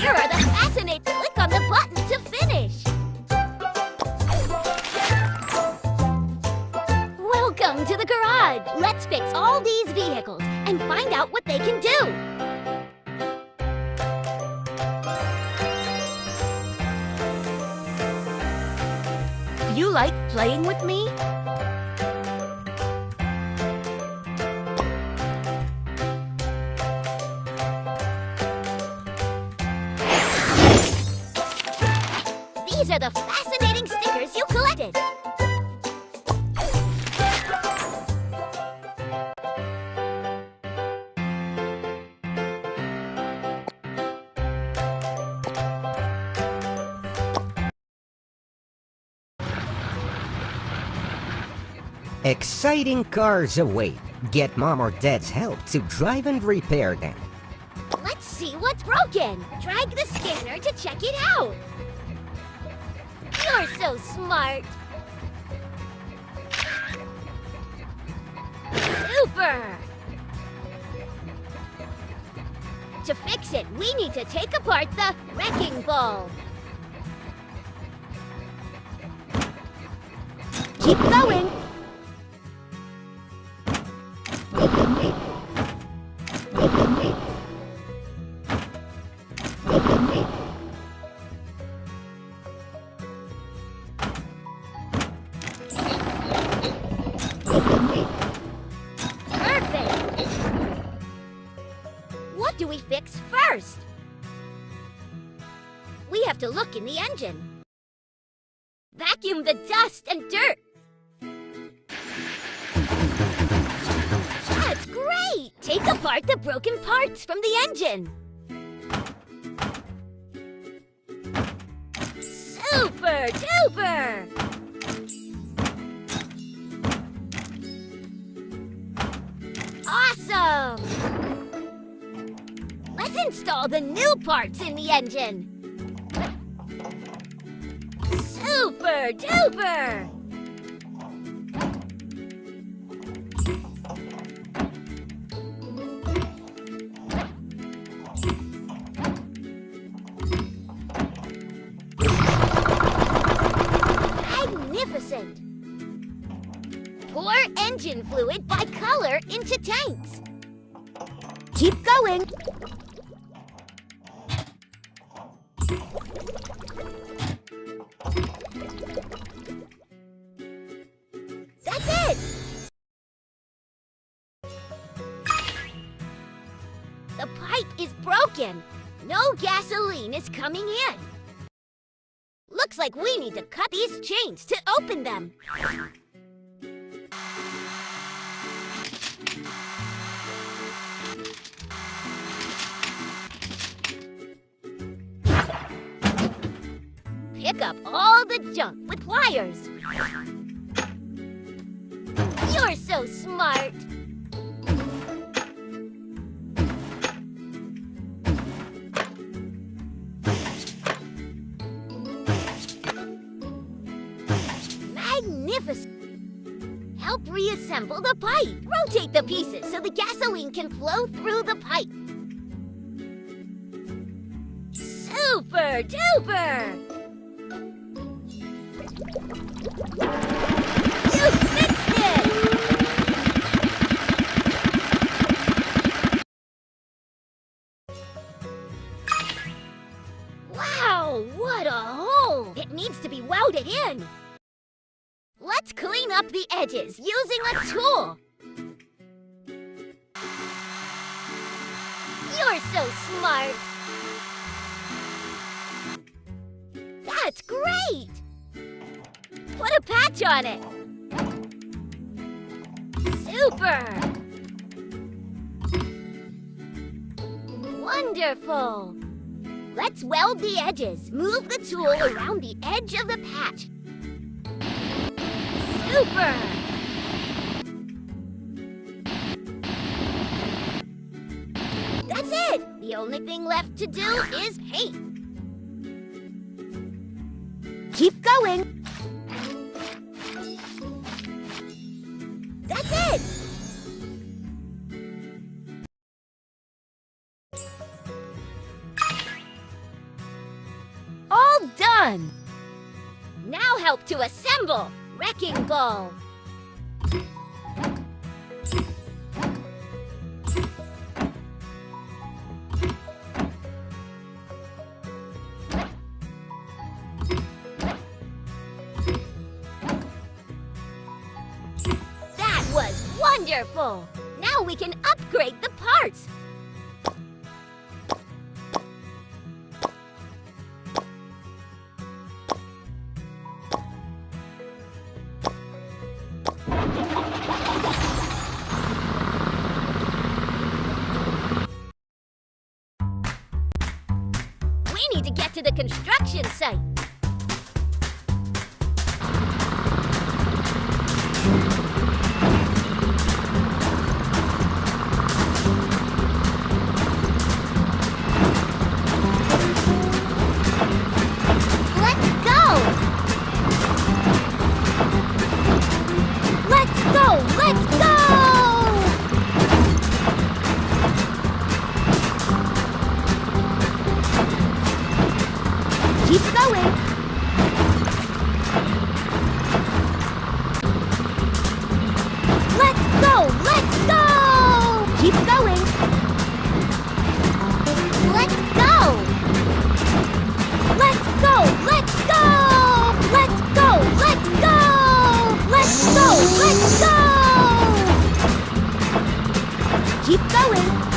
Here are the fascinating. Click on the button to finish. Welcome to the garage. Let's fix all these vehicles and find out what they can do. Do you like playing with me? These are the fascinating stickers you collected. Exciting cars await. Get Mom or Dad's help to drive and repair them. Let's see what's broken. Drag the scanner to check it out. You're so smart. Super! To fix it, we need to take apart the wrecking ball. Keep going. Perfect! What do we fix first? We have to look in the engine. Vacuum the dust and dirt. That's great! Take apart the broken parts from the engine. Super duper! Awesome! Let's install the new parts in the engine. Super duper! Magnificent! Pour engine fluid by color into tanks. Keep going. That's it! The pipe is broken. No gasoline is coming in. Looks like we need to cut these chains to open them. Pick up all the junk with pliers. You're so smart. Magnificent. Help reassemble the pipe. Rotate the pieces so the gasoline can flow through the pipe. Super duper! You fixed it! Wow, what a hole! It needs to be welded in. Let's clean up the edges using a tool. You're so smart. That's great! Put a patch on it. Super! Wonderful! Let's weld the edges. Move the tool around the edge of the patch. Super! That's it! The only thing left to do is paint. Keep going. That's it! done! Now help to assemble! Wrecking ball! That was wonderful! Now we can upgrade the parts! We need to get to the construction site. Let's go! Let's go! Let's go! Keep going. Let's go! Let's go! Keep going. Let's go! Let's go! Let's go! Let's go! Let's go! Let's go! Let's go! Keep going.